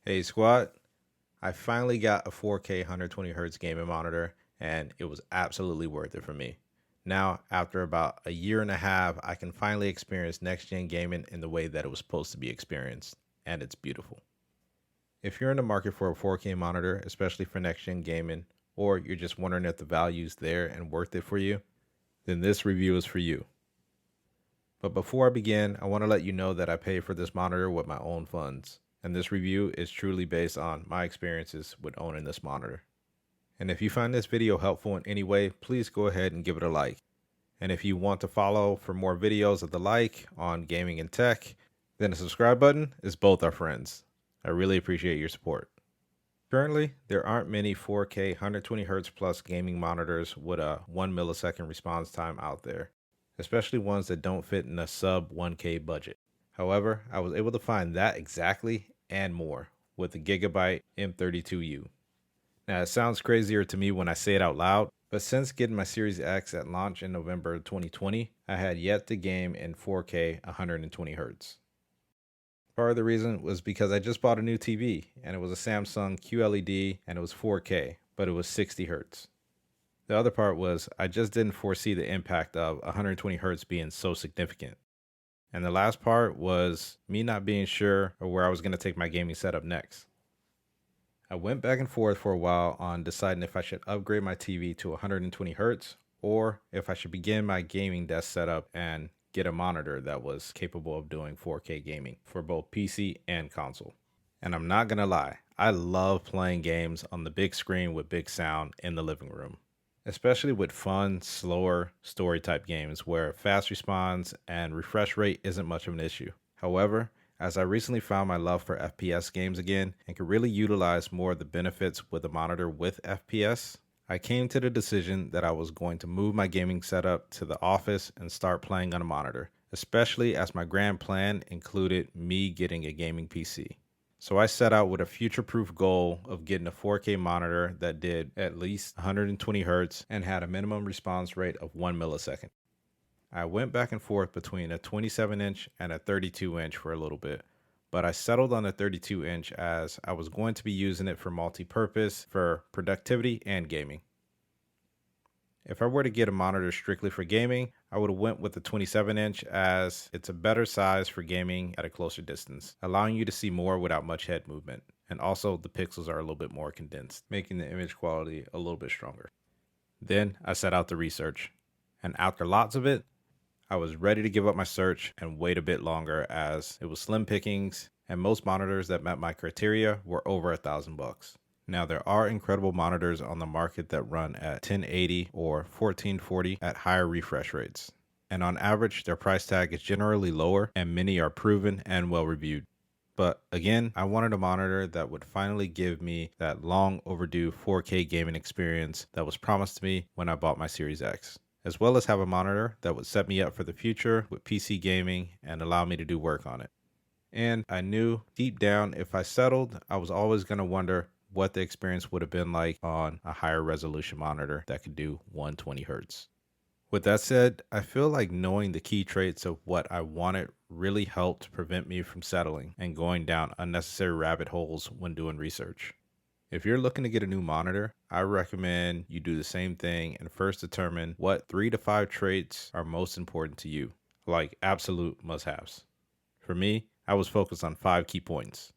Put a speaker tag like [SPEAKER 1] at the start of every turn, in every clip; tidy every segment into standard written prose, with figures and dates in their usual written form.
[SPEAKER 1] Hey squad, I finally got a 4K 120Hz gaming monitor and it was absolutely worth it for me. Now, after about a year and a half, I can finally experience next-gen gaming in the way that it was supposed to be experienced, and it's beautiful. If you're in the market for a 4K monitor, especially for next-gen gaming, or you're just wondering if the value's there and worth it for you, then this review is for you. But before I begin, I want to let you know that I pay for this monitor with my own funds, and this review is truly based on my experiences with owning this monitor. And if you find this video helpful in any way, please go ahead and give it a like. And if you want to follow for more videos of the like on gaming and tech, then the subscribe button is both our friends. I really appreciate your support. Currently, there aren't many 4K 120Hz plus gaming monitors with a 1 millisecond response time out there, especially ones that don't fit in a sub 1K budget. However, I was able to find that exactly and more with the Gigabyte M32U. Now, it sounds crazier to me when I say it out loud, but since getting my Series X at launch in November 2020, I had yet to game in 4K 120Hz. Part of the reason was because I just bought a new TV, and it was a Samsung QLED, and it was 4K, but it was 60 Hz. The other part was I just didn't foresee the impact of 120 Hz being so significant. And the last part was me not being sure of where I was going to take my gaming setup next. I went back and forth for a while on deciding if I should upgrade my TV to 120 Hz or if I should begin my gaming desk setup and get a monitor that was capable of doing 4K gaming for both PC and console. And I'm not going to lie, I love playing games on the big screen with big sound in the living room, especially with fun, slower story type games where fast response and refresh rate isn't much of an issue. However, as I recently found my love for FPS games again and could really utilize more of the benefits with a monitor with FPS, I came to the decision that I was going to move my gaming setup to the office and start playing on a monitor, especially as my grand plan included me getting a gaming PC. So I set out with a future-proof goal of getting a 4K monitor that did at least 120 Hz and had a minimum response rate of 1 millisecond. I went back and forth between a 27-inch and a 32-inch for a little bit, but I settled on a 32-inch as I was going to be using it for multi-purpose for productivity and gaming. If I were to get a monitor strictly for gaming, I would have went with the 27-inch as it's a better size for gaming at a closer distance, allowing you to see more without much head movement. And also the pixels are a little bit more condensed, making the image quality a little bit stronger. Then I set out to research, and after lots of it, I was ready to give up my search and wait a bit longer as it was slim pickings and most monitors that met my criteria were over $1,000. Now there are incredible monitors on the market that run at 1080 or 1440 at higher refresh rates. And on average, their price tag is generally lower and many are proven and well reviewed. But again, I wanted a monitor that would finally give me that long overdue 4K gaming experience that was promised to me when I bought my Series X, as well as have a monitor that would set me up for the future with PC gaming and allow me to do work on it. And I knew deep down if I settled, I was always going to wonder what the experience would have been like on a higher resolution monitor that could do 120 Hz. With that said, I feel like knowing the key traits of what I wanted really helped prevent me from settling and going down unnecessary rabbit holes when doing research. If you're looking to get a new monitor, I recommend you do the same thing and first determine what 3 to 5 traits are most important to you, like absolute must-haves. For me, I was focused on 5 key points.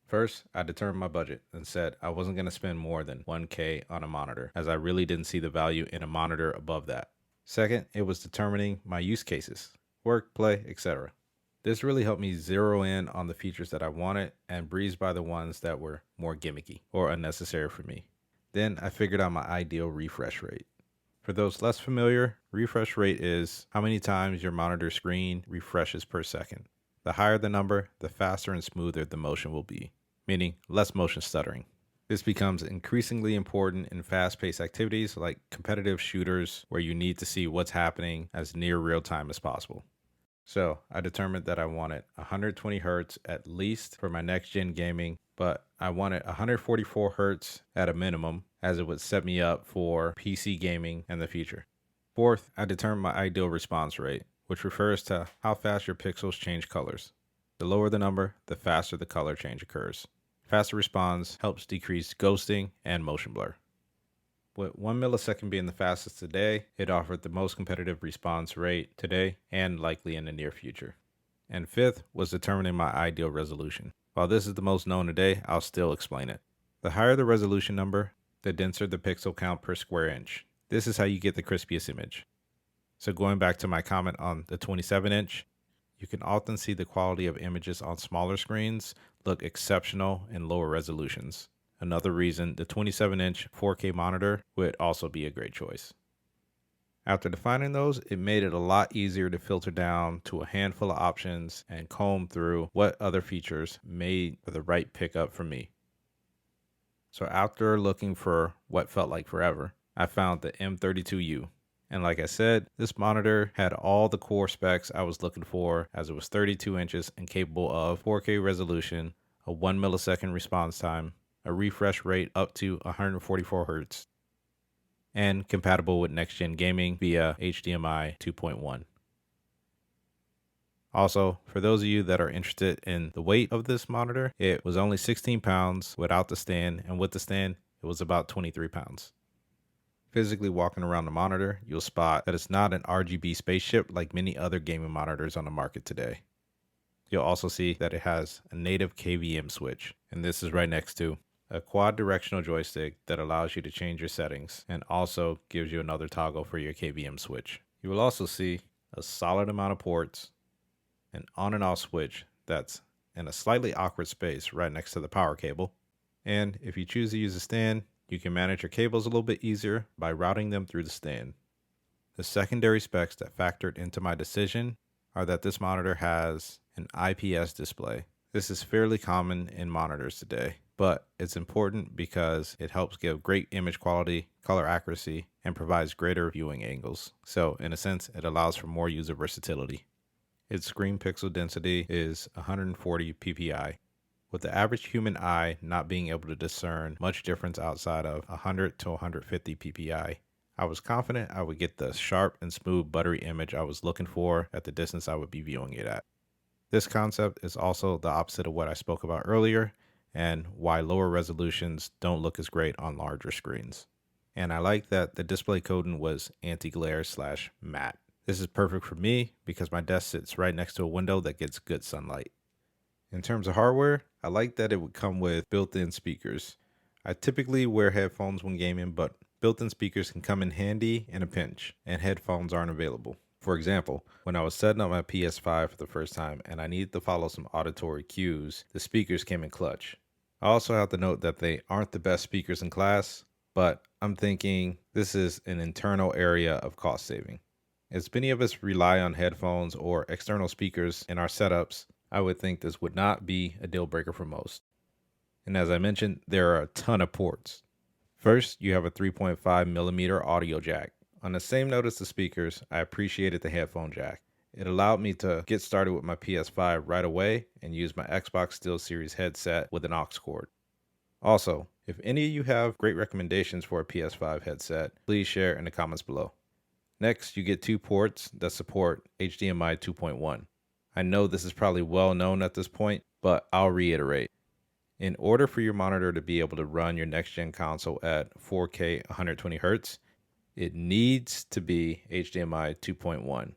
[SPEAKER 1] First, I determined my budget and said I wasn't going to spend more than 1K on a monitor, as I really didn't see the value in a monitor above that. Second, it was determining my use cases, work, play, etc. This really helped me zero in on the features that I wanted and breeze by the ones that were more gimmicky or unnecessary for me. Then I figured out my ideal refresh rate. For those less familiar, refresh rate is how many times your monitor screen refreshes per second. The higher the number, the faster and smoother the motion will be, meaning less motion stuttering. This becomes increasingly important in fast-paced activities like competitive shooters where you need to see what's happening as near real time as possible. So I determined that I wanted 120 Hz at least for my next-gen gaming, but I wanted 144 Hz at a minimum as it would set me up for PC gaming in the future. Fourth, I determined my ideal response rate, which refers to how fast your pixels change colors. The lower the number, the faster the color change occurs. Faster response helps decrease ghosting and motion blur. With 1 millisecond being the fastest today, it offered the most competitive response rate today and likely in the near future. And fifth was determining my ideal resolution. While this is the most known today, I'll still explain it. The higher the resolution number, the denser the pixel count per square inch. This is how you get the crispiest image. So going back to my comment on the 27-inch, you can often see the quality of images on smaller screens look exceptional in lower resolutions. Another reason the 27-inch 4K monitor would also be a great choice. After defining those, it made it a lot easier to filter down to a handful of options and comb through what other features made for the right pickup for me. So after looking for what felt like forever, I found the M32U. And like I said, this monitor had all the core specs I was looking for, as it was 32 inches and capable of 4K resolution, a 1 millisecond response time, a refresh rate up to 144 Hz, and compatible with next-gen gaming via HDMI 2.1. Also, for those of you that are interested in the weight of this monitor, it was only 16 pounds without the stand, and with the stand, it was about 23 pounds. Physically walking around the monitor, you'll spot that it's not an RGB spaceship like many other gaming monitors on the market today. You'll also see that it has a native KVM switch, and this is right next to a quad directional joystick that allows you to change your settings and also gives you another toggle for your KVM switch. You will also see a solid amount of ports, an on and off switch that's in a slightly awkward space right next to the power cable. And if you choose to use a stand, you can manage your cables a little bit easier by routing them through the stand. The secondary specs that factored into my decision are that this monitor has an IPS display. This is fairly common in monitors today, but it's important because it helps give great image quality, color accuracy, and provides greater viewing angles. So in a sense, it allows for more user versatility. Its screen pixel density is 140 ppi, with the average human eye not being able to discern much difference outside of 100 to 150 ppi. I was confident I would get the sharp and smooth buttery image I was looking for at the distance I would be viewing it at. This concept is also the opposite of what I spoke about earlier and why lower resolutions don't look as great on larger screens. And I like that the display coding was anti-glare / matte. This is perfect for me because my desk sits right next to a window that gets good sunlight. In terms of hardware, I like that it would come with built-in speakers. I typically wear headphones when gaming, but built-in speakers can come in handy in a pinch, and headphones aren't available. For example, when I was setting up my PS5 for the first time and I needed to follow some auditory cues, the speakers came in clutch. I also have to note that they aren't the best speakers in class, but I'm thinking this is an internal area of cost saving. As many of us rely on headphones or external speakers in our setups, I would think this would not be a deal breaker for most. And as I mentioned, there are a ton of ports. First, you have a 3.5 millimeter audio jack. On the same note as the speakers, I appreciated the headphone jack. It allowed me to get started with my PS5 right away and use my Xbox SteelSeries headset with an aux cord. Also, if any of you have great recommendations for a PS5 headset, please share in the comments below. Next, you get 2 ports that support HDMI 2.1. I know this is probably well known at this point, but I'll reiterate. In order for your monitor to be able to run your next-gen console at 4K 120 Hz, it needs to be HDMI 2.1.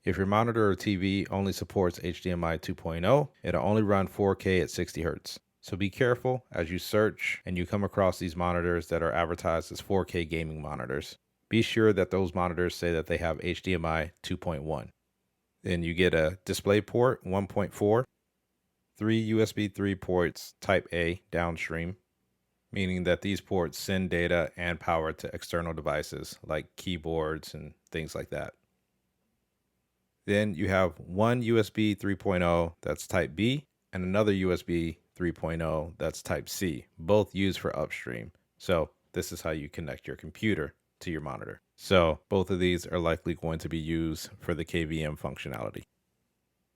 [SPEAKER 1] If your monitor or TV only supports HDMI 2.0, it'll only run 4K at 60 Hz. So be careful as you search and you come across these monitors that are advertised as 4K gaming monitors. Be sure that those monitors say that they have HDMI 2.1. Then you get a DisplayPort 1.4, 3 USB 3 ports Type A downstream, meaning that these ports send data and power to external devices like keyboards and things like that. Then you have one USB 3.0 that's Type B and another USB 3.0 that's Type C, both used for upstream. So this is how you connect your computer to your monitor. So both of these are likely going to be used for the KVM functionality.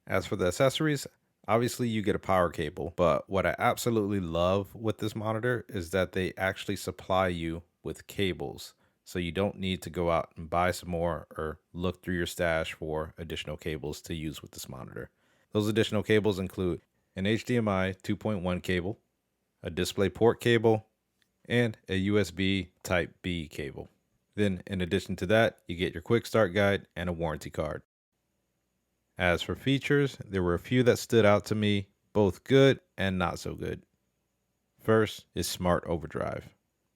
[SPEAKER 1] As for the accessories, obviously you get a power cable, but what I absolutely love with this monitor is that they actually supply you with cables. So you don't need to go out and buy some more or look through your stash for additional cables to use with this monitor. Those additional cables include an HDMI 2.1 cable, a display port cable, and a USB Type B cable. Then in addition to that, you get your quick start guide and a warranty card. As for features, there were a few that stood out to me, both good and not so good. First is Smart Overdrive.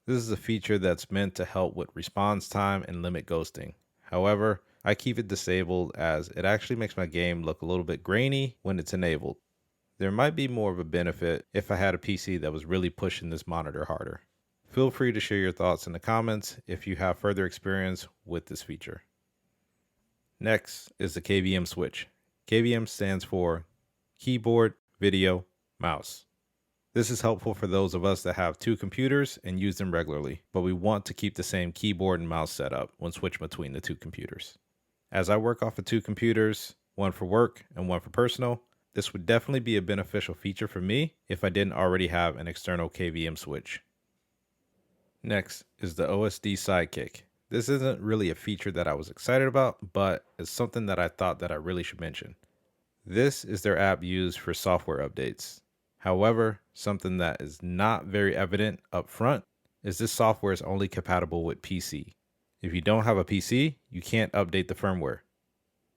[SPEAKER 1] This is a feature that's meant to help with response time and limit ghosting. However, I keep it disabled as it actually makes my game look a little bit grainy when it's enabled. There might be more of a benefit if I had a PC that was really pushing this monitor harder. Feel free to share your thoughts in the comments if you have further experience with this feature. Next is the KVM switch. KVM stands for Keyboard, Video, Mouse. This is helpful for those of us that have two computers and use them regularly, but we want to keep the same keyboard and mouse setup when switching between the two computers. As I work off of two computers, one for work and one for personal, this would definitely be a beneficial feature for me if I didn't already have an external KVM switch. Next is the OSD Sidekick. This isn't really a feature that I was excited about, but it's something that I thought that I really should mention. This is their app used for software updates. However, something that is not very evident up front is this software is only compatible with PC. If you don't have a PC, you can't update the firmware.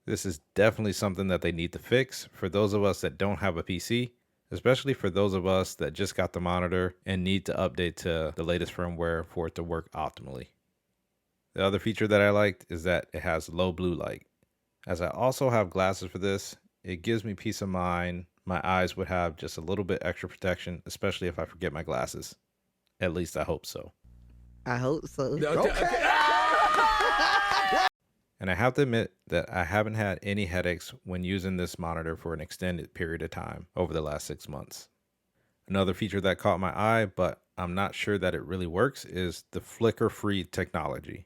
[SPEAKER 1] This is definitely something that they need to fix for those of us that don't have a PC, especially for those of us that just got the monitor and need to update to the latest firmware for it to work optimally. The other feature that I liked is that it has low blue light. As I also have glasses for this, it gives me peace of mind. My eyes would have just a little bit extra protection, especially if I forget my glasses. At least I hope so.
[SPEAKER 2] I hope so.
[SPEAKER 3] Okay.
[SPEAKER 1] And I have to admit that I haven't had any headaches when using this monitor for an extended period of time over the last 6 months. Another feature that caught my eye, but I'm not sure that it really works, is the flicker-free technology.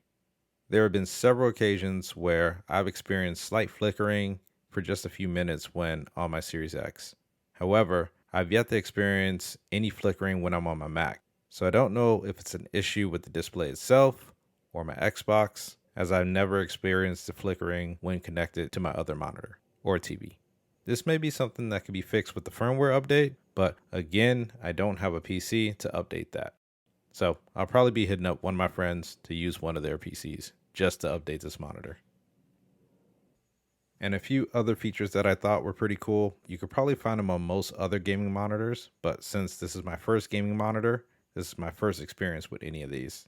[SPEAKER 1] There have been several occasions where I've experienced slight flickering for just a few minutes when on my Series X. However, I've yet to experience any flickering when I'm on my Mac. So I don't know if it's an issue with the display itself or my Xbox, as I've never experienced the flickering when connected to my other monitor or TV. This may be something that could be fixed with the firmware update, but again, I don't have a PC to update that. So I'll probably be hitting up one of my friends to use one of their PCs just to update this monitor. And a few other features that I thought were pretty cool. You could probably find them on most other gaming monitors, but since this is my first gaming monitor, this is my first experience with any of these.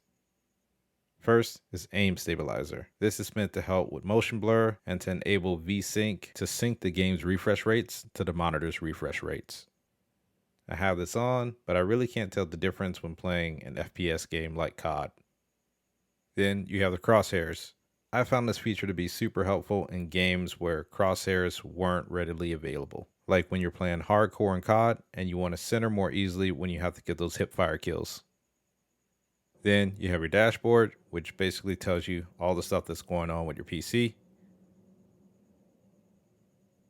[SPEAKER 1] First is aim stabilizer. This is meant to help with motion blur and to enable VSync to sync the game's refresh rates to the monitor's refresh rates. I have this on, but I really can't tell the difference when playing an FPS game like COD. Then you have the crosshairs. I found this feature to be super helpful in games where crosshairs weren't readily available. Like when you're playing hardcore in COD and you want to center more easily when you have to get those hipfire kills. Then you have your dashboard, which basically tells you all the stuff that's going on with your PC.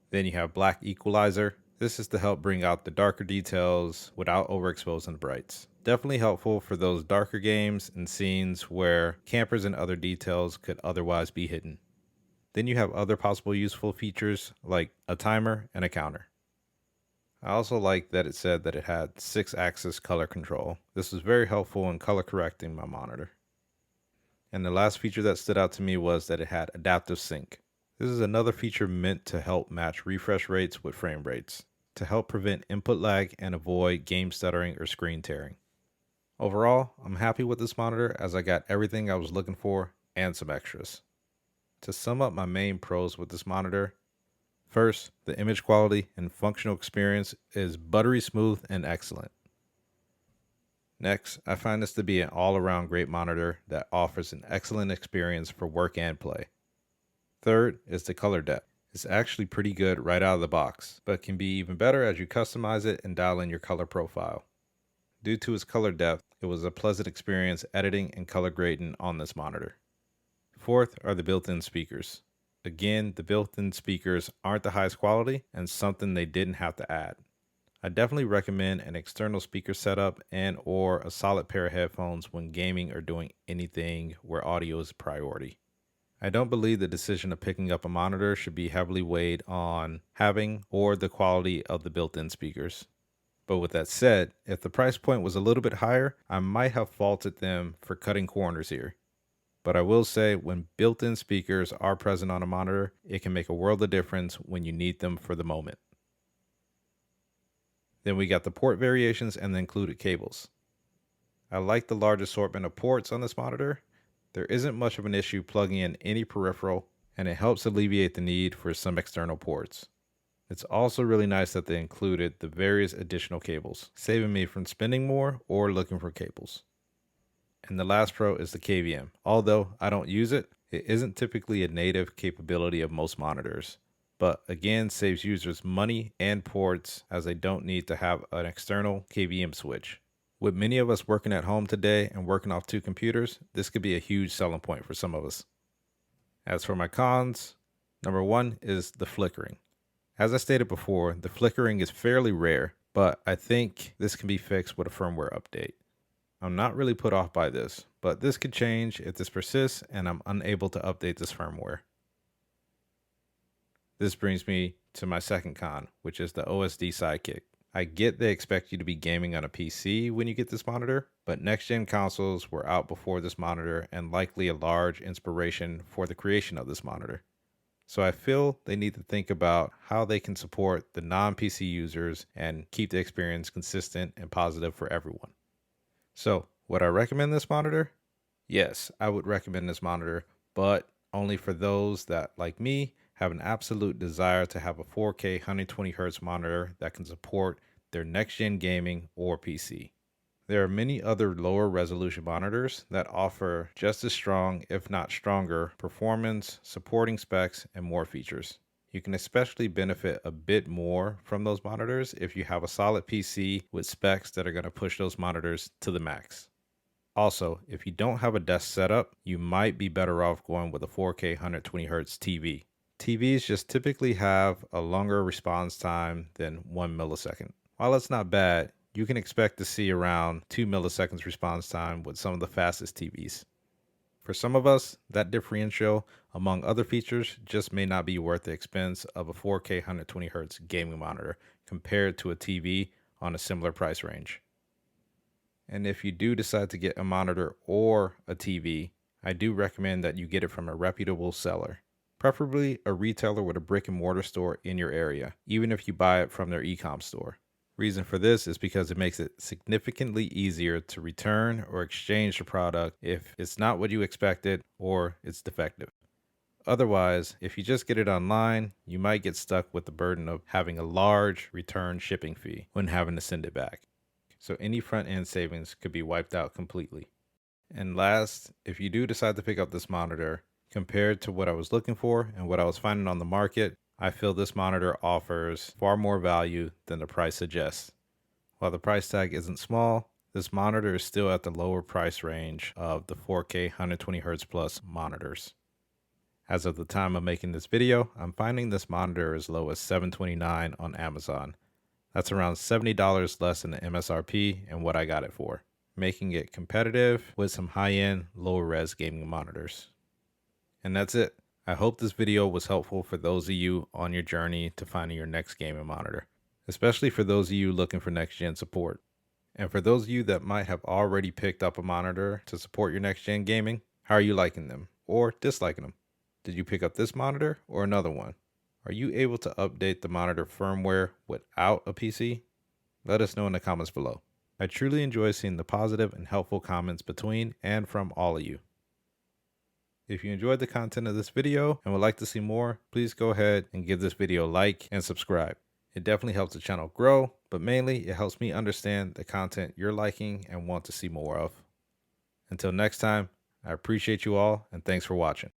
[SPEAKER 1] Then you have black equalizer. This is to help bring out the darker details without overexposing the brights. Definitely helpful for those darker games and scenes where campers and other details could otherwise be hidden. Then you have other possible useful features like a timer and a counter. I also like that it said that it had 6-axis color control. This was very helpful in color correcting my monitor. And the last feature that stood out to me was that it had adaptive sync. This is another feature meant to help match refresh rates with frame rates, to help prevent input lag and avoid game stuttering or screen tearing. Overall, I'm happy with this monitor as I got everything I was looking for and some extras. To sum up my main pros with this monitor, first, the image quality and functional experience is buttery smooth and excellent. Next, I find this to be an all-around great monitor that offers an excellent experience for work and play. Third is the color depth. It's actually pretty good right out of the box, but can be even better as you customize it and dial in your color profile. Due to its color depth, it was a pleasant experience editing and color grading on this monitor. Fourth are the built-in speakers. Again, the built-in speakers aren't the highest quality and something they didn't have to add. I definitely recommend an external speaker setup and or a solid pair of headphones when gaming or doing anything where audio is a priority. I don't believe the decision of picking up a monitor should be heavily weighed on having or the quality of the built-in speakers. But with that said, if the price point was a little bit higher, I might have faulted them for cutting corners here. But I will say, when built-in speakers are present on a monitor, it can make a world of difference when you need them for the moment. Then we got the port variations and the included cables. I like the large assortment of ports on this monitor. There isn't much of an issue plugging in any peripheral, and it helps alleviate the need for some external ports. It's also really nice that they included the various additional cables, saving me from spending more or looking for cables. And the last pro is the KVM. Although I don't use it, it isn't typically a native capability of most monitors, but again saves users money and ports as they don't need to have an external KVM switch. With many of us working at home today and working off two computers, this could be a huge selling point for some of us. As for my cons, number one is the flickering. As I stated before, the flickering is fairly rare, but I think this can be fixed with a firmware update. I'm not really put off by this, but this could change if this persists and I'm unable to update this firmware. This brings me to my second con, which is the OSD sidekick. I get they expect you to be gaming on a PC when you get this monitor, but next-gen consoles were out before this monitor and likely a large inspiration for the creation of this monitor. So I feel they need to think about how they can support the non-PC users and keep the experience consistent and positive for everyone. So, would I recommend this monitor? Yes, I would recommend this monitor, but only for those that, like me, have an absolute desire to have a 4K 120Hz monitor that can support their next-gen gaming or PC. There are many other lower resolution monitors that offer just as strong, if not stronger, performance, supporting specs, and more features. You can especially benefit a bit more from those monitors if you have a solid PC with specs that are going to push those monitors to the max. Also, if you don't have a desk setup, you might be better off going with a 4K 120Hz TV. TVs just typically have a longer response time than 1 millisecond. While it's not bad, you can expect to see around 2 milliseconds response time with some of the fastest TVs. For some of us, that differential, among other features, just may not be worth the expense of a 4K 120Hz gaming monitor compared to a TV on a similar price range. And if you do decide to get a monitor or a TV, I do recommend that you get it from a reputable seller, preferably a retailer with a brick and mortar store in your area, even if you buy it from their e-com store. Reason for this is because it makes it significantly easier to return or exchange the product if it's not what you expected or it's defective. Otherwise, if you just get it online, you might get stuck with the burden of having a large return shipping fee when having to send it back. So any front-end savings could be wiped out completely. And last, if you do decide to pick up this monitor, compared to what I was looking for and what I was finding on the market, I feel this monitor offers far more value than the price suggests. While the price tag isn't small, this monitor is still at the lower price range of the 4K 120Hz plus monitors. As of the time of making this video, I'm finding this monitor as low as $729 on Amazon. That's around $70 less than the MSRP and what I got it for, making it competitive with some high-end, lower-res gaming monitors. And that's it. I hope this video was helpful for those of you on your journey to finding your next gaming monitor, especially for those of you looking for next-gen support. And for those of you that might have already picked up a monitor to support your next-gen gaming, how are you liking them or disliking them? Did you pick up this monitor or another one? Are you able to update the monitor firmware without a PC? Let us know in the comments below. I truly enjoy seeing the positive and helpful comments between and from all of you. If you enjoyed the content of this video and would like to see more, please go ahead and give this video a like and subscribe. It definitely helps the channel grow, but mainly it helps me understand the content you're liking and want to see more of. Until next time, I appreciate you all and thanks for watching.